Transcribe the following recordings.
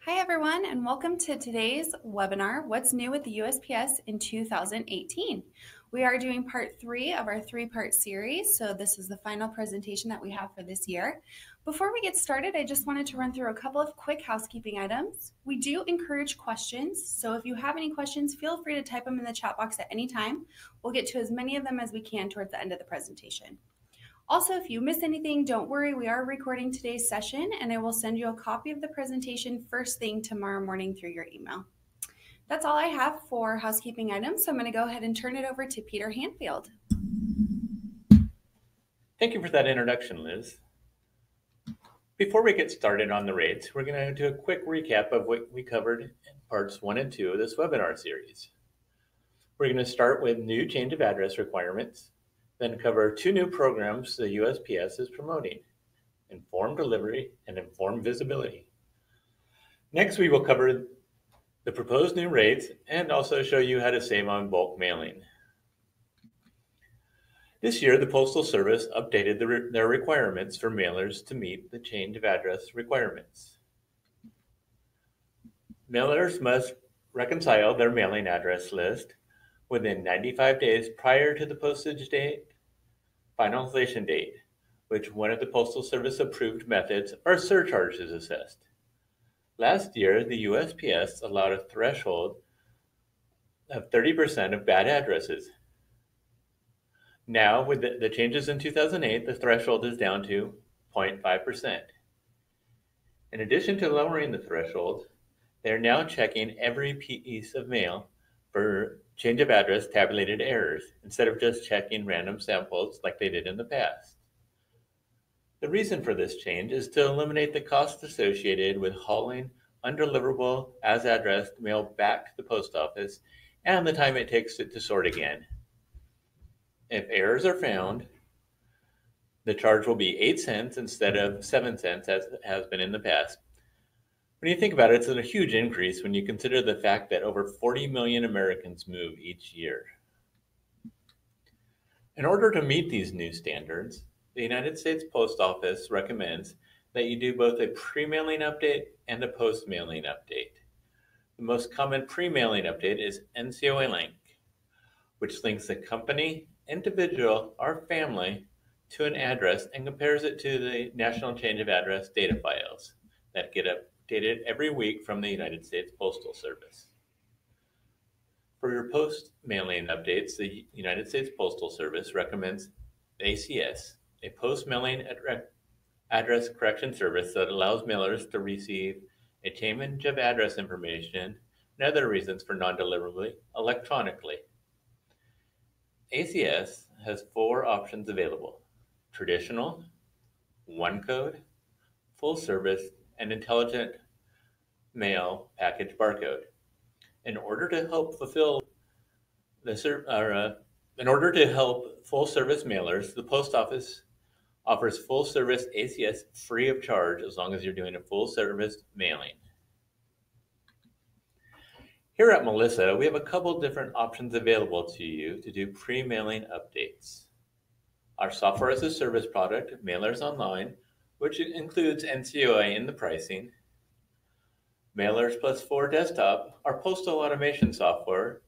Hi, everyone, and welcome to today's webinar, What's New with the USPS in 2018. We are doing part 3 of our 3-part series, so this is the final presentation that we have for this year. Before we get started, I just wanted to run through a couple of quick housekeeping items. We do encourage questions, so if you have any questions, feel free to type them in the chat box at any time. We'll get to as many of them as we can towards the end of the presentation. Also, if you miss anything, don't worry, we are recording today's session and I will send you a copy of the presentation first thing tomorrow morning through your email. That's all I have for housekeeping items, so I'm going to go ahead and turn it over to Peter Hanfield. Thank you for that introduction, Liz. Before we get started on the rates, we're going to do a quick recap of what we covered in parts 1 and 2 of this webinar series. We're going to start with new change of address requirements, then cover 2 new programs the USPS is promoting, informed delivery and informed visibility. Next, we will cover the proposed new rates and also show you how to save on bulk mailing. This year, the Postal Service updated their requirements for mailers to meet the change of address requirements. Mailers must reconcile their mailing address list within 95 days prior to the postage date, finalization date, which one of the Postal Service approved methods or surcharge is assessed. Last year, the USPS allowed a threshold of 30% of bad addresses. Now, with the changes in 2008, the threshold is down to 0.5%. In addition to lowering the threshold, they are now checking every piece of mail for change of address tabulated errors, instead of just checking random samples like they did in the past. The reason for this change is to eliminate the cost associated with hauling undeliverable as addressed mail back to the post office and the time it takes it to sort again. If errors are found, the charge will be 8 cents instead of 7 cents as it has been in the past. When you think about it, it's a huge increase when you consider the fact that over 40 million Americans move each year. In order to meet these new standards, the United States Post Office recommends that you do both a pre-mailing update and a post-mailing update. The most common pre-mailing update is NCOA link, which links a company, individual, or family to an address and compares it to the National Change of Address data files that get updated every week from the United States Postal Service. For your post-mailing updates, the United States Postal Service recommends ACS, a post-mailing address correction service that allows mailers to receive a change of address information and other reasons for non-deliverability electronically. ACS has 4 options available: traditional, one code, full service, and intelligent mail package barcode. In order to help fulfill in order to help full service mailers, the post office offers full service ACS free of charge as long as you're doing a full service mailing. Here at Melissa, we have a couple different options available to you to do pre-mailing updates. Our software as a service product, Mailers Online, which includes NCOA in the pricing. Mailers Plus 4 Desktop, our postal automation software.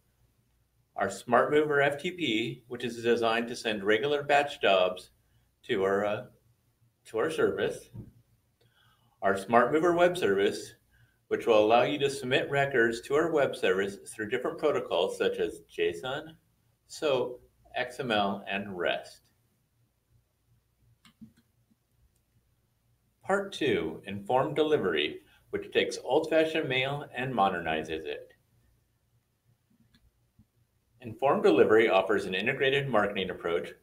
Our Smart Mover FTP, which is designed to send regular batch jobs to our service. Our Smart Mover web service, which will allow you to submit records to our web service through different protocols such as JSON, SOAP, XML, and REST. Part 2, Informed Delivery, which takes old-fashioned mail and modernizes it. Informed Delivery offers an integrated marketing approach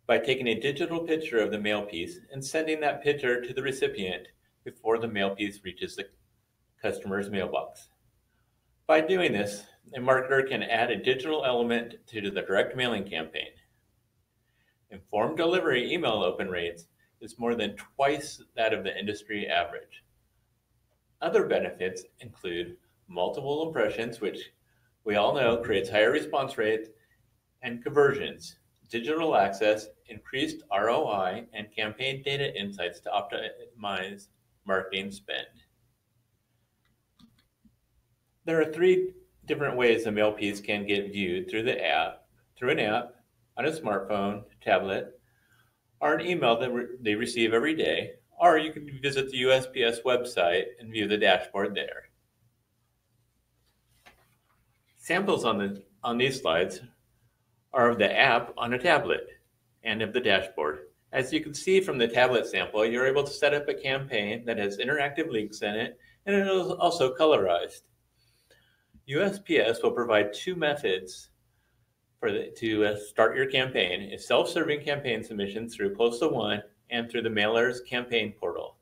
by taking a digital picture of the mail piece and sending that picture to the recipient before the mail piece reaches the customer's mailbox. By doing this, a marketer can add a digital element to the direct mailing campaign. Informed Delivery email open rates is more than twice that of the industry average. Other benefits include multiple impressions, which we all know creates higher response rates and conversions, digital access, increased ROI, and campaign data insights to optimize marketing spend. There are three different ways a mail piece can get viewed through an app, on a smartphone, tablet, or an email that they receive every day, or you can visit the USPS website and view the dashboard there. Samples on these slides are of the app on a tablet and of the dashboard. As you can see from the tablet sample, you're able to set up a campaign that has interactive links in it, and it is also colorized. USPS will provide two methods to start your campaign: a self-serving campaign submission through Postal One and through the mailer's campaign portal.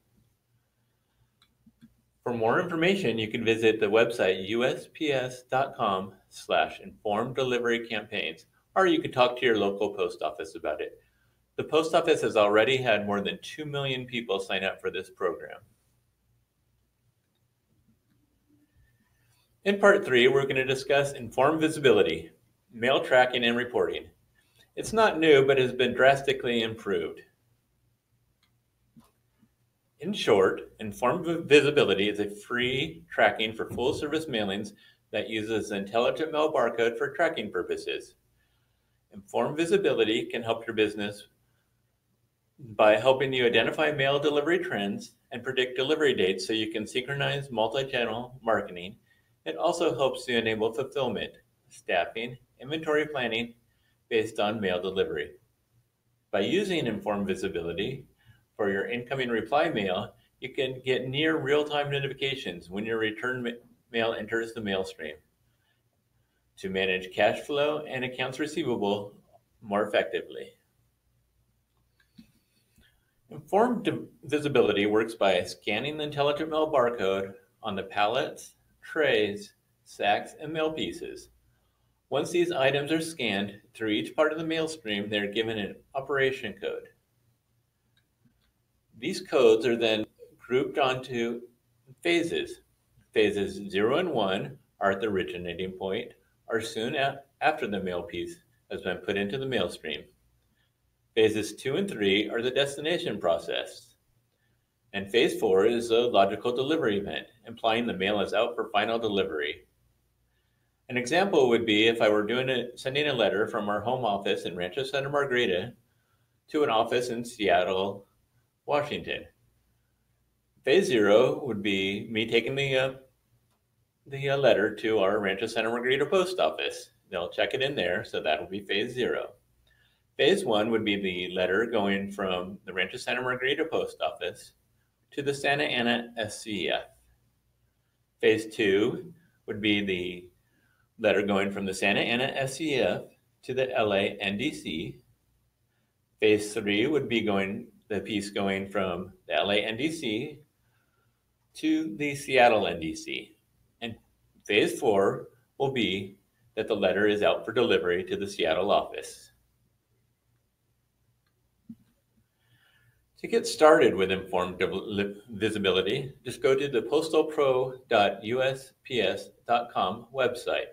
For more information, you can visit the website usps.com/informed delivery campaigns, or you can talk to your local post office about it. The post office has already had more than 2 million people sign up for this program. In part 3, we're going to discuss informed visibility, mail tracking and reporting. It's not new, but has been drastically improved. In short, informed visibility is a free tracking for full-service mailings that uses the intelligent mail barcode for tracking purposes. Informed visibility can help your business by helping you identify mail delivery trends and predict delivery dates so you can synchronize multi-channel marketing. It also helps you enable fulfillment, staffing, inventory planning based on mail delivery. By using informed visibility for your incoming reply mail, you can get near real-time notifications when your return mail enters the mail stream to manage cash flow and accounts receivable more effectively. Informed visibility works by scanning the intelligent mail barcode on the pallets, trays, sacks, and mail pieces. Once these items are scanned through each part of the mail stream, they are given an operation code. These codes are then grouped onto phases. Phases 0 and 1 are at the originating point, or soon after the mail piece has been put into the mail stream. Phases 2 and 3 are the destination process. And phase 4 is a logical delivery event, implying the mail is out for final delivery. An example would be if I were sending a letter from our home office in Rancho Santa Margarita to an office in Seattle, Washington. Phase 0 would be me taking the letter to our Rancho Santa Margarita post office. They'll check it in there, so that will be phase 0. Phase 1 would be the letter going from the Rancho Santa Margarita post office to the Santa Ana SCF. Phase 2 would be the letter going from the Santa Ana SCF to the LA NDC. Phase 3 would be the piece going from the LA NDC to the Seattle NDC. And phase 4 will be that the letter is out for delivery to the Seattle office. To get started with informed visibility, just go to the postalpro.usps.com website.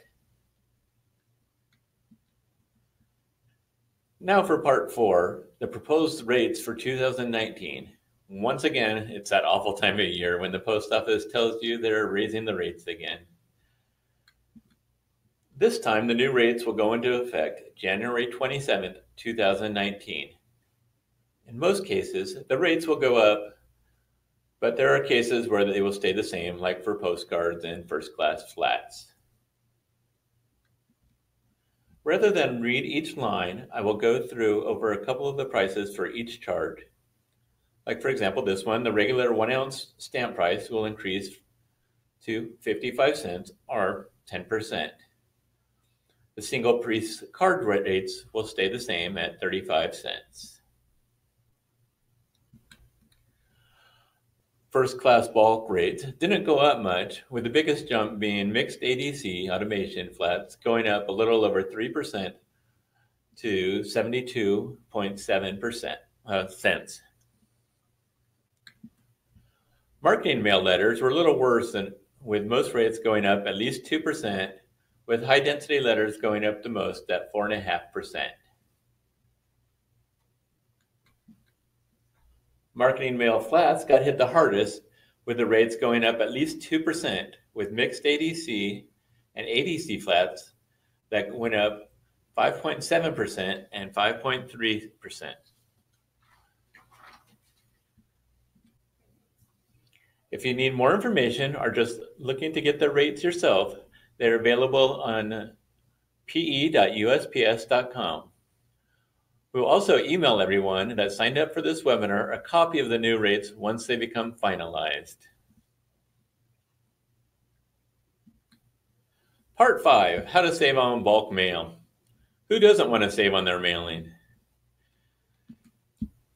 Now for part 4, the proposed rates for 2019. Once again, it's that awful time of year when the post office tells you they're raising the rates again. This time, the new rates will go into effect January 27th, 2019. In most cases, the rates will go up, but there are cases where they will stay the same, like for postcards and first-class flats. Rather than read each line, I will go through over a couple of the prices for each chart. Like for example, this one, the regular 1-ounce stamp price will increase to 55 cents or 10%. The single-piece card rates will stay the same at 35 cents. First-class bulk rates didn't go up much, with the biggest jump being mixed ADC automation flats going up a little over 3% to 72.7 cents. Marketing mail letters were a little worse, with most rates going up at least 2%, with high-density letters going up the most at 4.5%. Marketing mail flats got hit the hardest, with the rates going up at least 2%, with mixed ADC and ADC flats that went up 5.7% and 5.3%. If you need more information or just looking to get the rates yourself, they're available on pe.usps.com. We'll also email everyone that signed up for this webinar a copy of the new rates once they become finalized. Part 5, how to save on bulk mail. Who doesn't want to save on their mailing?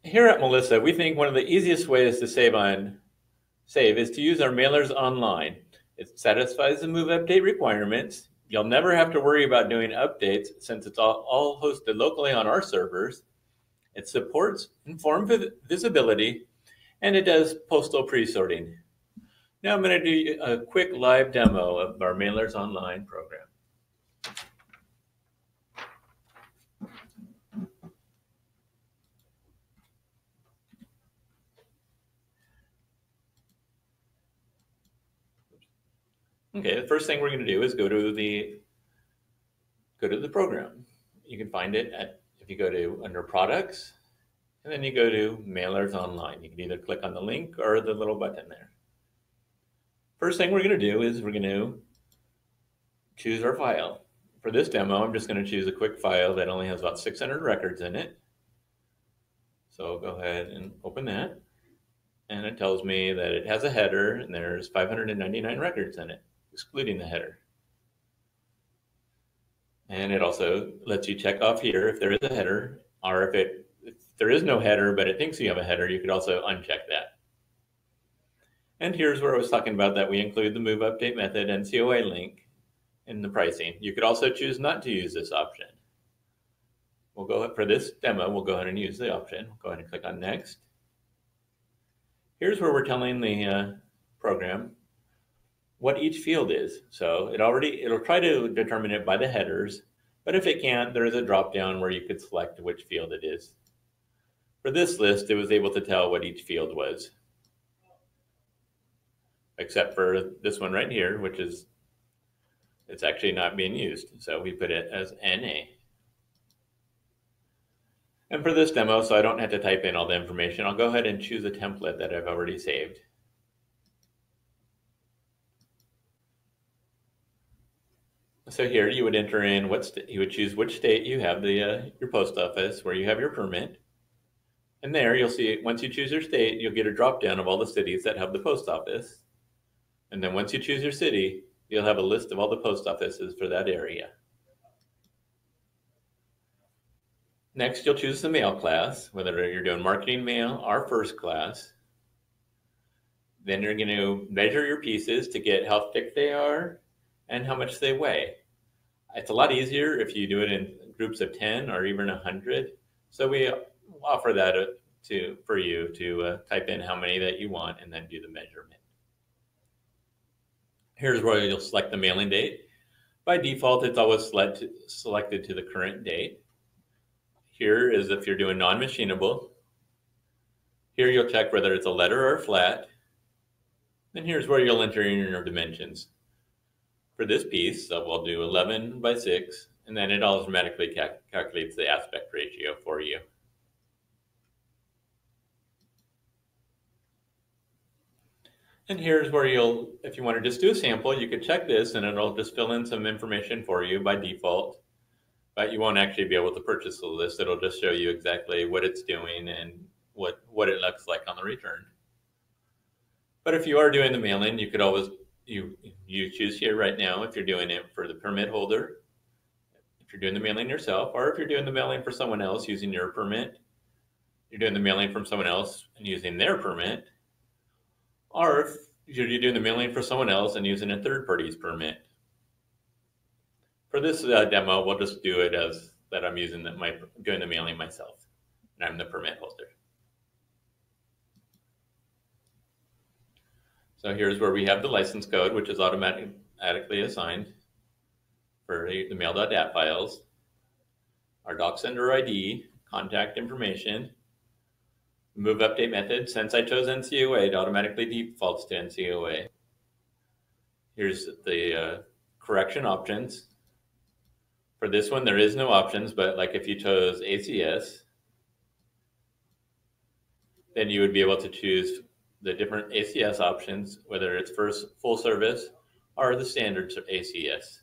Here at Melissa, we think one of the easiest ways to save is to use our mailers online. It satisfies the move update requirements. You'll never have to worry about doing updates since it's all hosted locally on our servers. It supports informed visibility, and it does postal pre-sorting. Now I'm going to do a quick live demo of our Mailers Online program. Okay, the first thing we're going to do is go to the program. You can find it if you go to under Products, and then you go to Mailers Online. You can either click on the link or the little button there. First thing we're going to do is we're going to choose our file. For this demo, I'm just going to choose a quick file that only has about 600 records in it. So I'll go ahead and open that. And it tells me that it has a header and there's 599 records in it, excluding the header. And it also lets you check off here if there is a header, or if there is no header but it thinks you have a header, you could also uncheck that. And here's where I was talking about that we include the move update method and COA link in the pricing. You could also choose not to use this option. We'll go ahead, for this demo, we'll go ahead and use the option. We'll go ahead and click on next. Here's where we're telling the program what each field is. So it'll try to determine it by the headers, but if it can't, there is a drop down where you could select which field it is. For this list, it was able to tell what each field was, except for this one right here, which is, it's actually not being used. So we put it as NA. And for this demo, so I don't have to type in all the information, I'll go ahead and choose a template that I've already saved. So here you would enter in you would choose which state you have your post office, where you have your permit. And there you'll see, once you choose your state, you'll get a drop down of all the cities that have the post office. And then once you choose your city, you'll have a list of all the post offices for that area. Next, you'll choose the mail class, whether you're doing marketing mail or first class. Then you're going to measure your pieces to get how thick they are and how much they weigh. It's a lot easier if you do it in groups of 10 or even 100. So we offer that for you to type in how many that you want and then do the measurement. Here's where you'll select the mailing date. By default, it's always selected to the current date. Here is if you're doing non-machinable. Here you'll check whether it's a letter or flat. And here's where you'll enter in your dimensions. For this piece, we'll do 11 by 6, and then it automatically calculates the aspect ratio for you. And here's where if you want to just do a sample, you could check this and it'll just fill in some information for you by default. But you won't actually be able to purchase the list. It'll just show you exactly what it's doing and what it looks like on the return. But if you are doing the mailing, you could always you choose here right now if you're doing it for the permit holder, if you're doing the mailing yourself, or if you're doing the mailing for someone else using your permit, you're doing the mailing from someone else and using their permit, or if you're doing the mailing for someone else and using a third party's permit. For this demo, we'll just do it as that I'm doing the mailing myself, and I'm the permit holder. So here's where we have the license code, which is automatically assigned for the mail.dat files, our doc sender ID, contact information, Move update method, since I chose NCOA, it automatically defaults to NCOA. Here's the correction options. For this one, there is no options, but like if you chose ACS, then you would be able to choose the different ACS options, whether it's first full service or the standard ACS.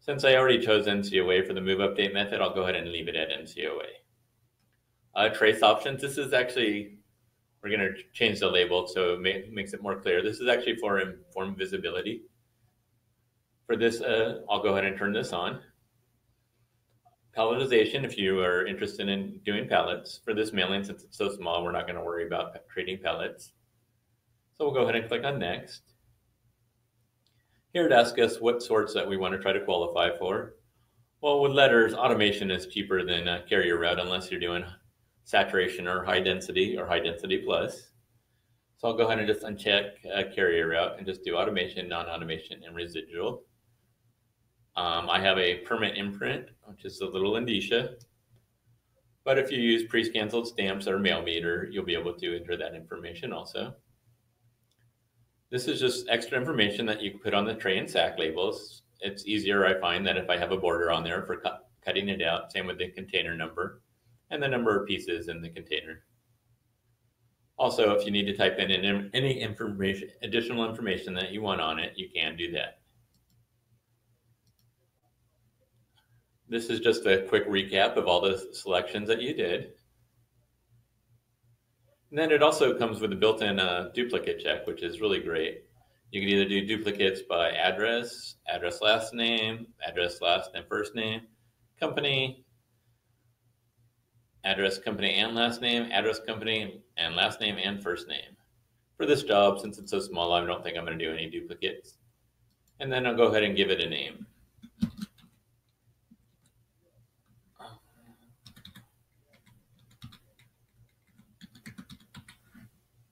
Since I already chose NCOA for the move update method, I'll go ahead and leave it at NCOA. Trace options, this is actually, we're going to change the label so it makes it more clear. This is actually for informed visibility. For this, I'll go ahead and turn this on. Palletization, if you are interested in doing pallets. For this mailing, since it's so small, we're not going to worry about creating pallets. So we'll go ahead and click on Next. Here it asks us what sorts that we want to try to qualify for. Well, with letters, automation is cheaper than a carrier route unless you're doing saturation or high density plus. So I'll go ahead and just uncheck carrier route and just do automation, non-automation, and residual. I have a permit imprint, which is a little indicia. But if you use pre-canceled stamps or mail meter, you'll be able to enter that information also. This is just extra information that you can put on the tray and sack labels. It's easier, I find, that if I have a border on there for cutting it out. Same with the container number and the number of pieces in the container. Also, if you need to type in any additional information that you want on it, you can do that. This is just a quick recap of all the selections that you did. And then it also comes with a built-in duplicate check, which is really great. You can either do duplicates by address, address last name first name, company, address company and last name, address company and last name and first name. For this job, since it's so small, I don't think I'm going to do any duplicates. And then I'll go ahead and give it a name.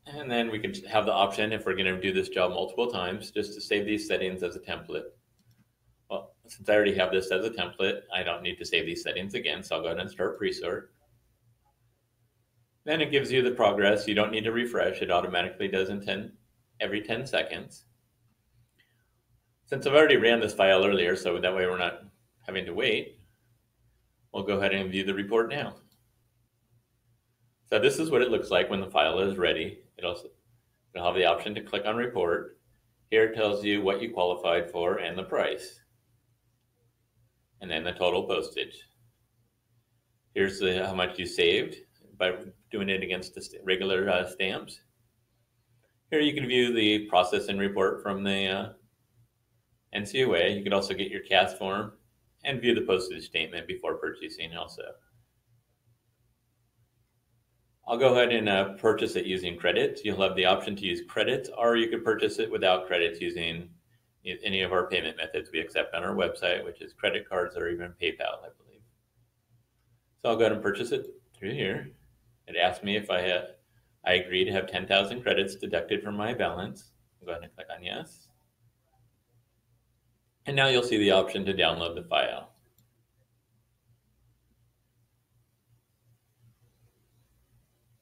And then we can have the option, if we're going to do this job multiple times, just to save these settings as a template. Well, since I already have this as a template, I don't need to save these settings again, so I'll go ahead and start pre-sort. Then it gives you the progress. You don't need to refresh. It automatically does every 10 seconds. Since I've already ran this file earlier, so that way we're not having to wait, we'll go ahead and view the report now. So this is what it looks like when the file is ready. It'll have the option to click on report. Here it tells you what you qualified for and the price. And then the total postage. Here's how much you saved by doing it against the regular stamps. Here you can view the processing report from the NCOA. You can also get your CAS form and view the postage statement before purchasing also. I'll go ahead and purchase it using credits. You'll have the option to use credits, or you could purchase it without credits using any of our payment methods we accept on our website, which is credit cards or even PayPal, I believe. So I'll go ahead and purchase it through here. It asks me if I agree to have 10,000 credits deducted from my balance. I'll go ahead and click on yes. And now you'll see the option to download the file.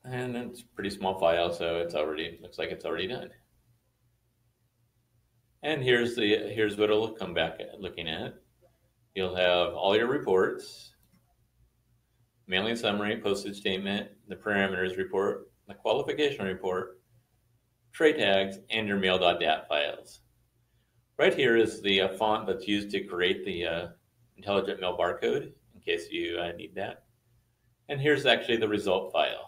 And it's a pretty small file, so looks like it's already done. And here's what it'll come back looking at. You'll have all your reports, mailing summary, postage statement, the parameters report, the qualification report, tray tags, and your mail.dat files. Right here is the font that's used to create the intelligent mail barcode, in case you need that. And here's actually the result file.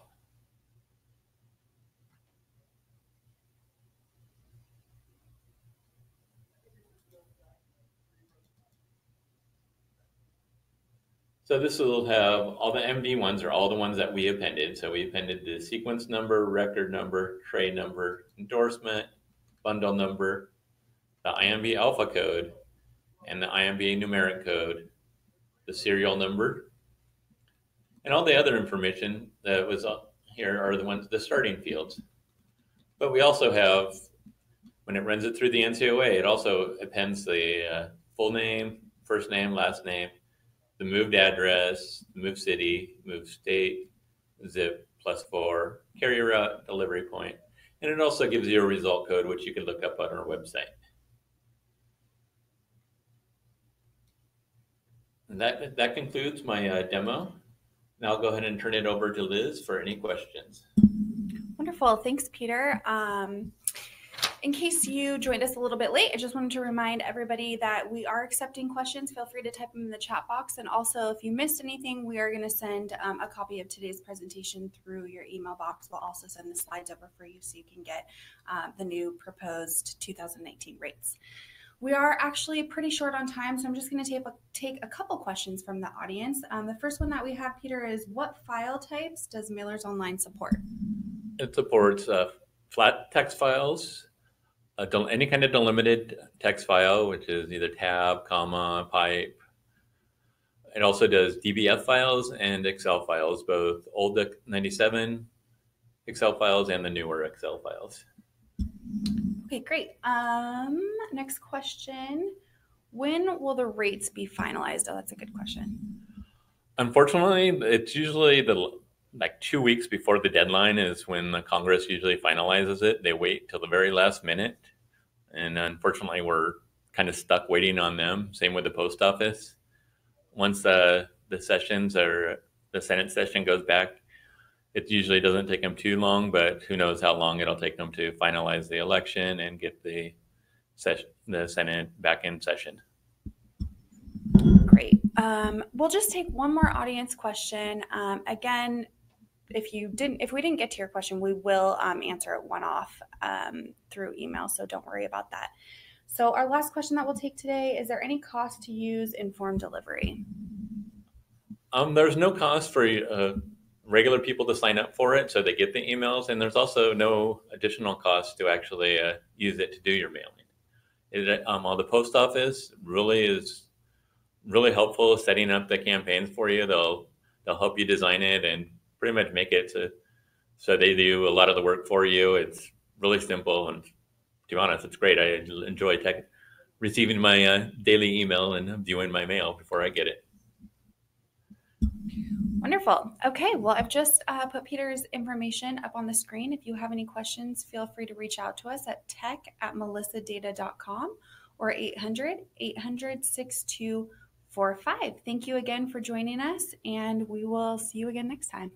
So this will have all the MD ones are all the ones that we appended. So we appended the sequence number, record number, tray number, endorsement, bundle number, the IMB alpha code, and the IMB numeric code, the serial number, and all the other information that was here are the starting fields. But we also have, when it runs it through the NCOA, it also appends the full name, first name, last name, the moved address, the moved city, moved state, zip, +4, carrier route, delivery point, and it also gives you a result code, which you can look up on our website. And that concludes my demo. Now I'll go ahead and turn it over to Liz for any questions. Wonderful. Thanks, Peter. In case you joined us a little bit late, I just wanted to remind everybody that we are accepting questions. Feel free to type them in the chat box. And also, if you missed anything, we are going to send a copy of today's presentation through your email box. We'll also send the slides over for you so you can get the new proposed 2019 rates. We are actually pretty short on time, so I'm just going to take a couple questions from the audience. The first one that we have, Peter, is what file types does Mailers Online support? It supports flat text files, any kind of delimited text file, which is either tab, comma, pipe. It also does DBF files and Excel files, both old 97 Excel files and the newer Excel files. Okay, great. Next question. When will the rates be finalized? Oh, that's a good question. Unfortunately, it's usually like 2 weeks before the deadline is when the Congress usually finalizes it. They wait till the very last minute. And unfortunately, we're kind of stuck waiting on them. Same with the post office. Once the sessions or the Senate session goes back, it usually doesn't take them too long, but who knows how long it'll take them to finalize the election and get the Senate back in session. Great. We'll just take one more audience question. Again, if we didn't get to your question, we will answer it one-off through email, so don't worry about that. So our last question that we'll take today, is there any cost to use informed delivery? There's no cost for regular people to sign up for it, so they get the emails, and there's also no additional cost to actually use it to do your mailing. The post office really is really helpful setting up the campaigns for you. They'll help you design it and pretty much make it so they do a lot of the work for you. It's really simple, and to be honest, it's great. I enjoy receiving my daily email and viewing my mail before I get it. Wonderful. Okay, well, I've just put Peter's information up on the screen. If you have any questions, feel free to reach out to us at tech@melissadata.com or 800-800-6245. Thank you again for joining us, and we will see you again next time.